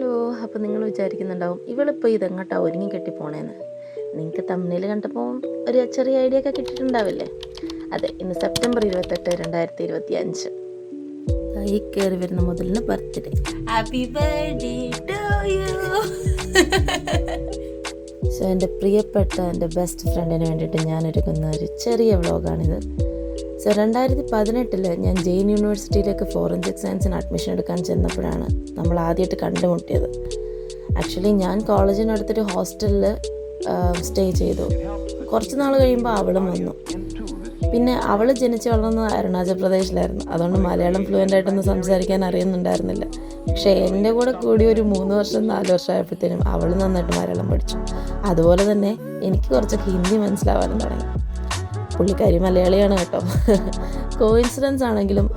Hello. അപ്പോൾ നിങ്ങൾ വിചാരിക്കുന്നുണ്ടാവും ഇവളിപ്പോൾ ഇതെങ്ങോട്ടാണ് ഒരുങ്ങി കെട്ടി പോണേന്ന്. നിങ്ങൾക്ക് തമ്മിൽ കണ്ടപ്പോൾ ഒരു ചെറിയ ഐഡിയ ഒക്കെ കിട്ടിയിട്ടുണ്ടാവില്ലേ? അതെ, ഇന്ന് സെപ്റ്റംബർ 28, 2025 ഈ കയറി വരുന്ന മുതലിന് birthday. Happy birthday to you. So എൻ്റെ പ്രിയപ്പെട്ട എൻ്റെ ബെസ്റ്റ് ഫ്രണ്ടിന് വേണ്ടിയിട്ട് ഞാനൊരുക്കുന്ന ഒരു ചെറിയ വ്ളോഗാണിത്. സോ 2018 ഞാൻ ജെയിൻ യൂണിവേഴ്സിറ്റിയിലേക്ക് ഫോറൻസിക് സയൻസിന് അഡ്മിഷൻ എടുക്കാൻ ചെന്നപ്പോഴാണ് നമ്മൾ ആദ്യമായിട്ട് കണ്ടുമുട്ടിയത്. ആക്ച്വലി ഞാൻ കോളേജിനടുത്തൊരു ഹോസ്റ്റലിൽ സ്റ്റേ ചെയ്തു. കുറച്ച് നാൾ കഴിയുമ്പോൾ അവളും വന്നു. പിന്നെ അവൾ ജനിച്ച് വളർന്നത് അരുണാചൽ പ്രദേശിലായിരുന്നു. അതുകൊണ്ട് മലയാളം ഫ്ലുവൻ്റായിട്ടൊന്നും സംസാരിക്കാൻ അറിയുന്നുണ്ടായിരുന്നില്ല. പക്ഷേ എൻ്റെ കൂടെ കൂടി ഒരു 3 വർഷം 4 വർഷം ആയപ്പോഴത്തേനും അവൾ നന്നായിട്ട് മലയാളം പഠിച്ചു. അതുപോലെ തന്നെ എനിക്ക് കുറച്ചൊക്കെ ഹിന്ദി മനസ്സിലാവാനും തുടങ്ങി. പുള്ളിക്കാരി മലയാളിയാണ് കേട്ടോ. കോയിൻസിഡൻസ് ആണെങ്കിലും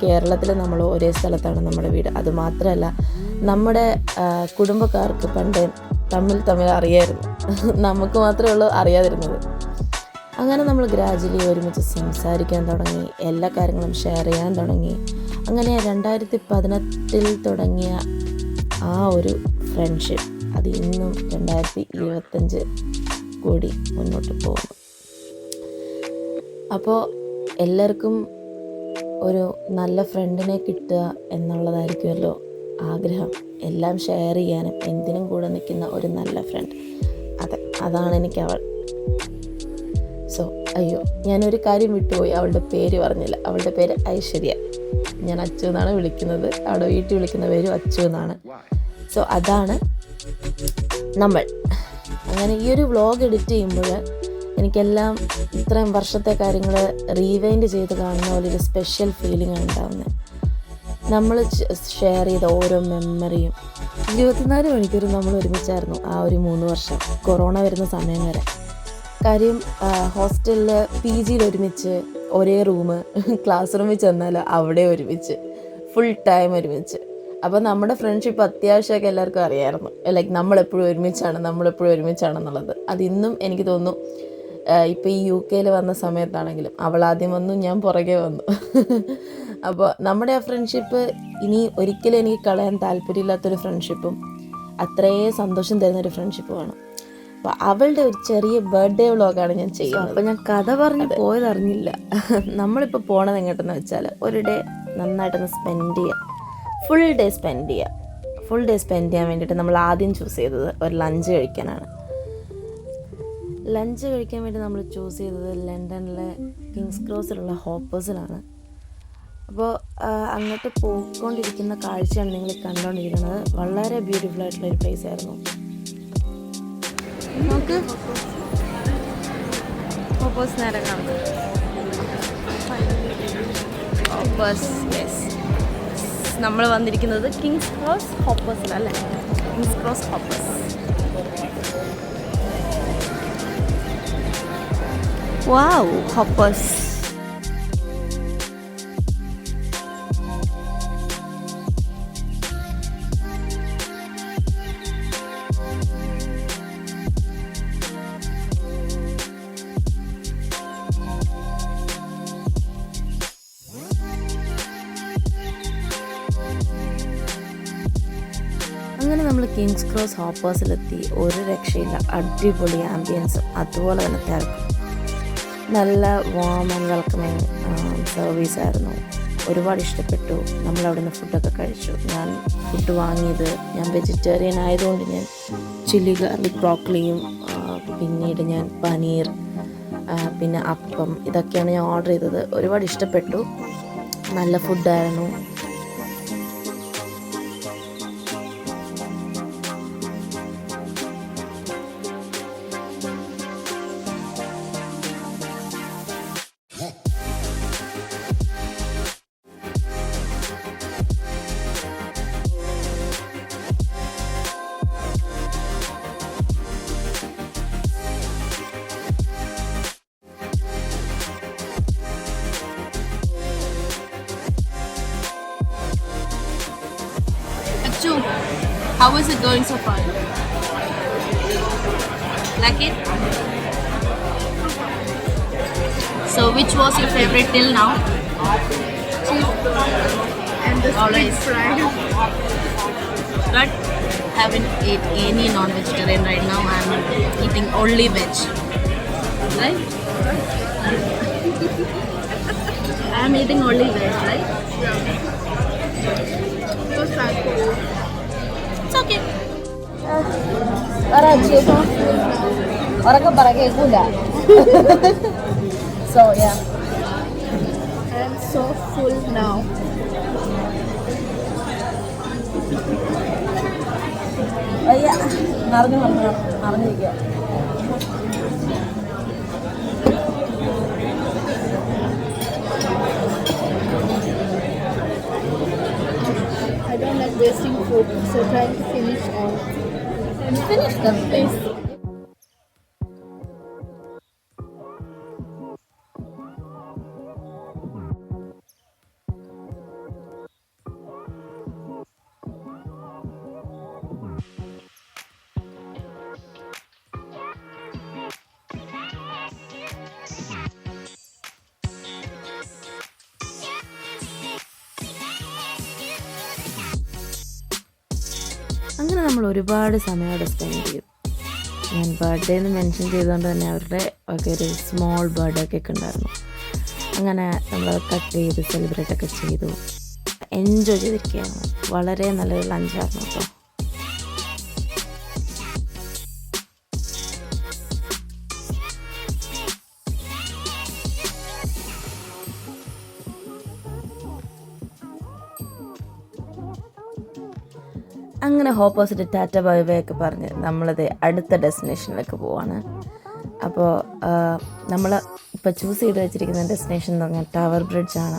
കേരളത്തിൽ നമ്മൾ ഒരേ സ്ഥലത്താണ് നമ്മുടെ വീട്. അതുമാത്രമല്ല നമ്മുടെ കുടുംബക്കാർക്ക് പണ്ട് തമ്മിൽ അറിയായിരുന്നു. നമുക്ക് മാത്രമേ ഉള്ളൂ അറിയാതിരുന്നത്. അങ്ങനെ നമ്മൾ ഗ്രാജുവലി ഒരുമിച്ച് സംസാരിക്കാൻ തുടങ്ങി, എല്ലാ കാര്യങ്ങളും ഷെയർ ചെയ്യാൻ തുടങ്ങി. അങ്ങനെ 2018 തുടങ്ങിയ ആ ഒരു ഫ്രണ്ട്ഷിപ്പ് അത് ഇന്നും 2025 കൂടി മുന്നോട്ട് പോകുന്നു. അപ്പോൾ എല്ലാവർക്കും ഒരു നല്ല ഫ്രണ്ടിനെ കിട്ടുക എന്നുള്ളതായിരിക്കുമല്ലോ ആഗ്രഹം. എല്ലാം ഷെയർ ചെയ്യാനും എന്തിനും കൂടെ നിൽക്കുന്ന ഒരു നല്ല ഫ്രണ്ട്. അതാണ് എനിക്ക് അവൾ. സോ ഞാനൊരു കാര്യം വിട്ടുപോയി, അവളുടെ പേര് പറഞ്ഞില്ല. അവളുടെ പേര് ഐശ്വര്യ. ഞാൻ അച്ചു എന്നാണ് വിളിക്കുന്നത്. അവിടെ വീട്ടിൽ വിളിക്കുന്ന പേരും അച്ചു എന്നാണ്. സോ അതാണ് നമ്മൾ. അങ്ങനെ ഈ ഒരു വ്ളോഗ് എഡിറ്റ് ചെയ്യുമ്പോൾ എനിക്കെല്ലാം ഇത്രയും വർഷത്തെ കാര്യങ്ങൾ റീവൈൻഡ് ചെയ്ത് കാണുന്ന പോലെ ഒരു സ്പെഷ്യൽ ഫീലിംഗ് ആണ് ഉണ്ടാകുന്നത്. നമ്മൾ ഷെയർ ചെയ്ത ഓരോ മെമ്മറിയും 24 മണിക്കൂർ നമ്മൾ ഒരുമിച്ചായിരുന്നു ആ ഒരു 3 വർഷം, കൊറോണ വരുന്ന സമയം വരെ. കാര്യം ഹോസ്റ്റലിൽ PGയിൽ ഒരുമിച്ച്, ഒരേ റൂം, ക്ലാസ് റൂമിൽ ചെന്നാൽ അവിടെ ഒരുമിച്ച്, ഫുൾ ടൈം ഒരുമിച്ച്. അപ്പോൾ നമ്മുടെ ഫ്രണ്ട്ഷിപ്പ് അത്യാവശ്യമൊക്കെ എല്ലാവർക്കും അറിയാമായിരുന്നു. ലൈക്ക് നമ്മളെപ്പോഴും ഒരുമിച്ചാണെന്നുള്ളത്. അതിന്നും എനിക്ക് തോന്നുന്നു. ഇപ്പോൾ ഈ UK വന്ന സമയത്താണെങ്കിലും അവൾ ആദ്യം വന്നു, ഞാൻ പുറകെ വന്നു. അപ്പോൾ നമ്മുടെ ആ ഫ്രണ്ട്ഷിപ്പ് ഇനി ഒരിക്കലും എനിക്ക് കളയാൻ താല്പര്യമില്ലാത്തൊരു ഫ്രണ്ട്ഷിപ്പും അത്രയും സന്തോഷം തരുന്നൊരു ഫ്രണ്ട്ഷിപ്പുമാണ്. അപ്പോൾ അവളുടെ ഒരു ചെറിയ ബർത്ത്ഡേ വ്ളോഗാണ് ഞാൻ ചെയ്യുന്നത്. അപ്പോൾ ഞാൻ കഥ പറഞ്ഞ് പോയതറിഞ്ഞില്ല. നമ്മളിപ്പോൾ പോണത് എങ്ങോട്ടെന്ന് വെച്ചാൽ ഒരു ഡേ നന്നായിട്ടൊന്ന് സ്പെൻഡ് ചെയ്യുക. ഫുൾ ഡേ സ്പെൻഡ് ചെയ്യാൻ വേണ്ടിയിട്ട് നമ്മൾ ആദ്യം ചൂസ് ചെയ്തത് ഒരു ലഞ്ച് കഴിക്കാനാണ്. ലഞ്ച് കഴിക്കാൻ വേണ്ടി നമ്മൾ ചൂസ് ചെയ്തത് ലണ്ടനിലെ കിങ്സ് ക്രോസിലുള്ള ഹോപ്പേഴ്സിലാണ്. അപ്പോൾ അങ്ങോട്ട് പോയിക്കൊണ്ടിരിക്കുന്ന കാഴ്ചയാണ് നിങ്ങൾ കണ്ടുകൊണ്ടിരിക്കുന്നത്. വളരെ ബ്യൂട്ടിഫുൾ ആയിട്ടുള്ളൊരു പ്ലേസ് ആയിരുന്നു. നമുക്ക് ഹോപ്പേഴ്സ് നേരെ കാണാം. Hoppers, yes. നമ്മൾ വന്നിരിക്കുന്നത് കിങ്സ് ക്രോസ് ഹോപ്പേഴ്സിലല്ലേ? King's Cross hoppers. Wow, hoppers. അങ്ങനെ നമ്മൾ കിങ്സ് ക്രോസ് ഹോപ്പേഴ്സിലെത്തി. ഒരു രക്ഷയില്ല, അടിപൊളി ആംബിയൻസും അതുപോലെ തന്നെ തിരക്കും. നല്ല വാം ആൻഡ് വെൽക്കമിങ് സർവീസായിരുന്നു. ഒരുപാട് ഇഷ്ടപ്പെട്ടു. നമ്മളവിടെ നിന്ന് ഫുഡൊക്കെ കഴിച്ചു. ഞാൻ ഫുഡ് വാങ്ങിയത്, ഞാൻ വെജിറ്റേറിയൻ ആയതുകൊണ്ട് ഞാൻ ചില്ലി ഗാർലിക് ബ്രോക്കലിയും പിന്നീട് ഞാൻ പനീർ, പിന്നെ അപ്പം, ഇതൊക്കെയാണ് ഞാൻ ഓർഡർ ചെയ്തത്. ഒരുപാട് ഇഷ്ടപ്പെട്ടു. നല്ല ഫുഡായിരുന്നു. How is it going so far? Like it? So which was your favorite till now? And the sweet fry. but haven't ate any non-vegetarian right now. I'm eating only veg. Right? I'm eating only veg, right? So sad for you. It's okay. So yeah. I'm so full now. I don't like wasting food, so trying to finish all. Finish them, please. അങ്ങനെ നമ്മൾ ഒരുപാട് സമയം അവിടെ spend ചെയ്യും. ഞാൻ birthday എന്ന് mention ചെയ്തുകൊണ്ട് തന്നെ അവരുടെ ഒക്കെ ഒരു സ്മോൾ ബർത്ത്ഡേ കേക്ക് ഉണ്ടായിരുന്നു. അങ്ങനെ നമ്മൾ കട്ട് ചെയ്ത് സെലിബ്രേറ്റ് ഒക്കെ ചെയ്തു, എൻജോയ് ചെയ്തിരിക്കുകയാണ്. വളരെ നല്ലൊരു ലഞ്ചായിരുന്നു കേട്ടോ. അങ്ങനെ ഓപ്പോസിറ്റ് ടാറ്റ ബൈ ബൈ ഒക്കെ പറഞ്ഞ് നമ്മളത് അടുത്ത ഡെസ്റ്റിനേഷനിലേക്ക് പോവാണ്. അപ്പോൾ നമ്മൾ ഇപ്പോൾ ചൂസ് ചെയ്ത് വെച്ചിരിക്കുന്ന ഡെസ്റ്റിനേഷൻ എന്ന് പറഞ്ഞാൽ ടവർ ബ്രിഡ്ജാണ്.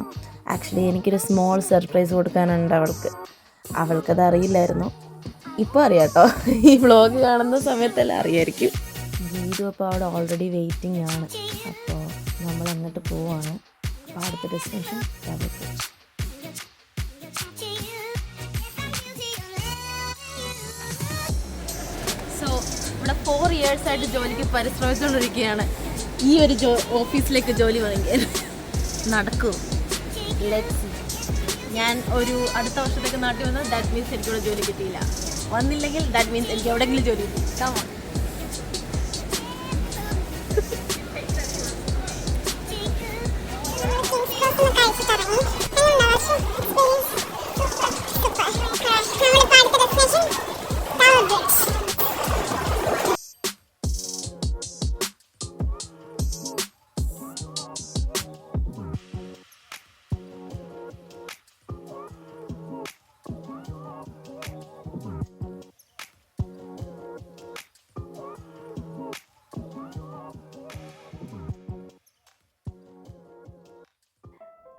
ആക്ച്വലി എനിക്കൊരു സ്മോൾ സർപ്രൈസ് കൊടുക്കാനുണ്ട് അവൾക്കത് അറിയില്ലായിരുന്നു. ഇപ്പോൾ അറിയാം കേട്ടോ, ഈ വ്ളോഗ് കാണുന്ന സമയത്തെല്ലാം അറിയായിരിക്കും. ഗീതു അപ്പോൾ അവിടെ ഓൾറെഡി വെയിറ്റിംഗ് ആണ്. അപ്പോൾ നമ്മൾ അങ്ങോട്ട് പോവാണ്. അപ്പോൾ അടുത്ത ഡെസ്റ്റിനേഷൻ ടവർ ബ്രിഡ്ജ്. ഇവിടെ 4 years ആയിട്ട് ജോലിക്ക് പരിശ്രമിച്ചുകൊണ്ടിരിക്കുകയാണ്. ഈ ഒരു ഓഫീസിലേക്ക് ജോലി വാങ്ങിക്കാൻ നടക്കും. ഞാൻ ഒരു അടുത്ത വർഷത്തേക്ക് നാട്ടിൽ വന്നാൽ ദാറ്റ് മീൻസ് എനിക്കിവിടെ ജോലി കിട്ടിയില്ല. വന്നില്ലെങ്കിൽ ദാറ്റ് മീൻസ് എനിക്ക് എവിടെയെങ്കിലും ജോലി കിട്ടി. Come on.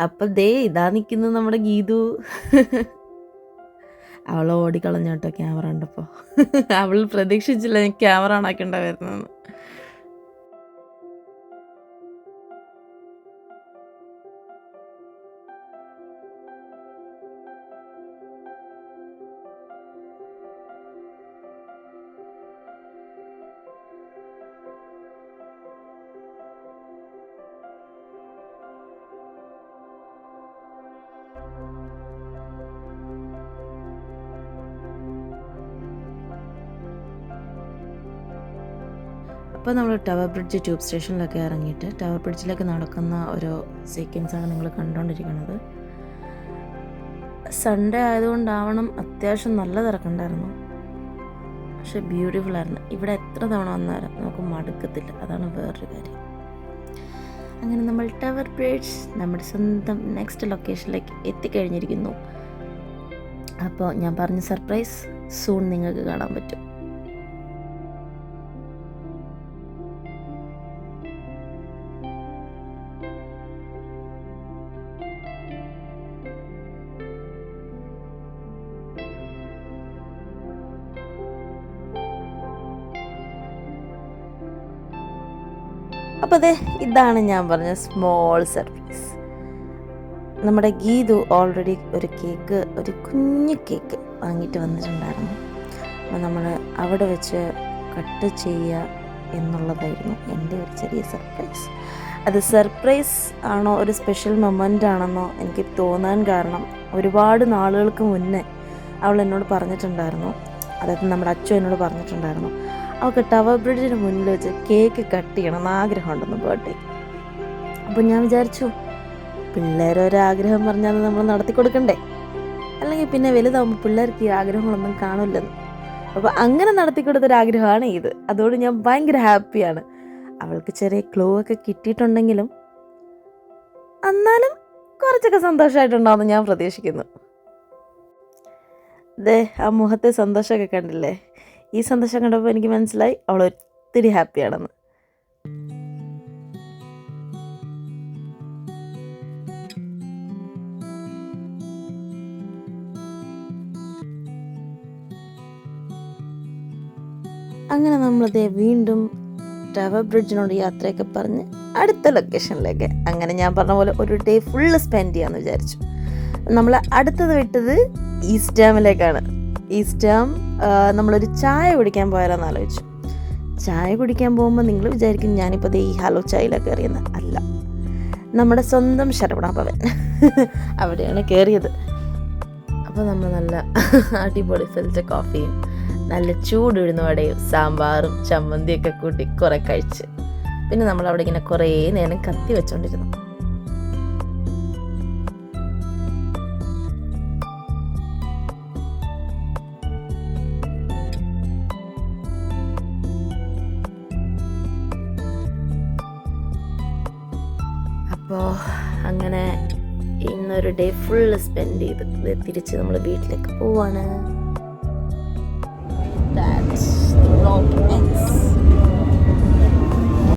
അപ്പം ദേ ഇതാ നിൽക്കുന്നത് നമ്മുടെ ഗീതു. അവൾ ഓടിക്കളഞ്ഞ കേട്ടോ ക്യാമറ കണ്ടപ്പോൾ. അവൾ പ്രതീക്ഷിച്ചില്ല ഞാൻ ക്യാമറ ഓണാക്കേണ്ട വരുന്നതെന്ന്. അപ്പോൾ നമ്മൾ ടവർ ബ്രിഡ്ജ് ട്യൂബ് സ്റ്റേഷനിലൊക്കെ ഇറങ്ങിയിട്ട് ടവർ ബ്രിഡ്ജിലേക്ക് നടക്കുന്ന ഒരു സീക്വൻസാണ് നിങ്ങൾ കണ്ടുകൊണ്ടിരിക്കുന്നത്. സൺഡേ ആയതുകൊണ്ടാവണം അത്യാവശ്യം നല്ല തിരക്കുണ്ടായിരുന്നു, പക്ഷെ ബ്യൂട്ടിഫുൾ ആയിരുന്നു. ഇവിടെ എത്ര തവണ വന്നാലും നമുക്ക് മടുക്കത്തില്ല, അതാണ് വേറൊരു കാര്യം. അങ്ങനെ നമ്മൾ ടവർ ബ്രിഡ്ജ് നമ്മുടെ സ്വന്തം നെക്സ്റ്റ് ലൊക്കേഷനിലേക്ക് എത്തിക്കഴിഞ്ഞിരിക്കുന്നു. അപ്പോൾ ഞാൻ പറഞ്ഞ സർപ്രൈസ് സൂൺ നിങ്ങൾക്ക് കാണാൻ പറ്റും. അപ്പോൾ അതെ, ഇതാണ് ഞാൻ പറഞ്ഞ സ്മോൾ സർപ്രൈസ്. നമ്മുടെ ഗീതു ഓൾറെഡി ഒരു കുഞ്ഞു കേക്ക് വാങ്ങിയിട്ട് വന്നിട്ടുണ്ടായിരുന്നു. അപ്പോൾ നമ്മൾ അവിടെ വെച്ച് കട്ട് ചെയ്യുക എന്നുള്ളതായിരുന്നു എൻ്റെ ഒരു ചെറിയ സർപ്രൈസ്. അത് സർപ്രൈസ് ആണോ ഒരു സ്പെഷ്യൽ മൊമെൻ്റ് ആണെന്നോ എനിക്ക് തോന്നാൻ കാരണം ഒരുപാട് നാളുകൾക്ക് മുന്നേ അവൾ എന്നോട് പറഞ്ഞിട്ടുണ്ടായിരുന്നു, അതായത് നമ്മുടെ അച്ഛൻ എന്നോട് പറഞ്ഞിട്ടുണ്ടായിരുന്നു, അവൾക്ക് ടവർ ബ്രിഡ്ജിന് മുന്നിൽ വെച്ച് കേക്ക് കട്ട് ചെയ്യണം എന്ന് ആഗ്രഹമുണ്ടെന്ന് ബർത്ത്ഡേ. അപ്പോൾ ഞാൻ വിചാരിച്ചു, പിള്ളേരൊരാഗ്രഹം പറഞ്ഞാൽ അത് നമ്മൾ നടത്തി കൊടുക്കണ്ടേ, അല്ലെങ്കിൽ പിന്നെ വലുതാകുമ്പോൾ പിള്ളേർക്ക് ഈ ആഗ്രഹങ്ങളൊന്നും കാണില്ലെന്ന്. അപ്പോൾ അങ്ങനെ നടത്തി കൊടുത്തൊരാഗ്രഹമാണ് ഇത്. അതുകൊണ്ട് ഞാൻ ഭയങ്കര ഹാപ്പിയാണ്. അവൾക്ക് ചെറിയ ക്ലൂ ഒക്കെ കിട്ടിയിട്ടുണ്ടെങ്കിലും എന്നാലും കുറച്ചൊക്കെ സന്തോഷമായിട്ടുണ്ടാവുമെന്ന് ഞാൻ പ്രതീക്ഷിക്കുന്നു. ദേ ആ മുഖത്തെ സന്തോഷമൊക്കെ കണ്ടില്ലേ? ഈ സന്തോഷം കണ്ടപ്പോൾ എനിക്ക് മനസ്സിലായി അവൾ ഒത്തിരി ഹാപ്പിയാണെന്ന്. അങ്ങനെ നമ്മളതേ വീണ്ടും ടവർ ബ്രിഡ്ജിനോട് യാത്രയൊക്കെ പറഞ്ഞ് അടുത്ത ലൊക്കേഷനിലേക്ക്, അങ്ങനെ ഞാൻ പറഞ്ഞ പോലെ ഒരു ഡേ ഫുള്ള് സ്പെൻഡ് ചെയ്യാമെന്ന് വിചാരിച്ചു. നമ്മൾ അടുത്തത് വിട്ടത് ഈസ്റ്റ് ഡാമിലേക്കാണ്. ഈസ്റ്റ് ഡാം നമ്മളൊരു ചായ കുടിക്കാൻ പോയാലെന്ന് ആലോചിച്ചു. ചായ കുടിക്കാൻ പോകുമ്പോൾ നിങ്ങൾ വിചാരിക്കും ഞാനിപ്പോൾ ഈ ഹലോ ചായയിലാണ് കയറിയെന്ന്. അല്ല, നമ്മുടെ സ്വന്തം ശരവണ ഭവൻ അവിടെയാണ് കയറിയത്. അപ്പോൾ നമ്മൾ നല്ല അടിപൊളി ഫിൽറ്റർ കോഫിയും നല്ല ചൂടുഴുന്ന വടയും സാമ്പാറും ചമ്മന്തിയൊക്കെ കൂട്ടി കുറേ കഴിച്ച് പിന്നെ നമ്മൾ അവിടെ ഇങ്ങനെ കുറേ നേരം കത്തി വെച്ചോണ്ടിരുന്നു. അപ്പോൾ അങ്ങനെ ഇന്നൊരു ഡേ ഫുള്ള് സ്പെൻഡ് ചെയ്ത് തിരിച്ച് നമ്മൾ വീട്ടിലേക്ക് പോവാണ്. That's the vlog ends.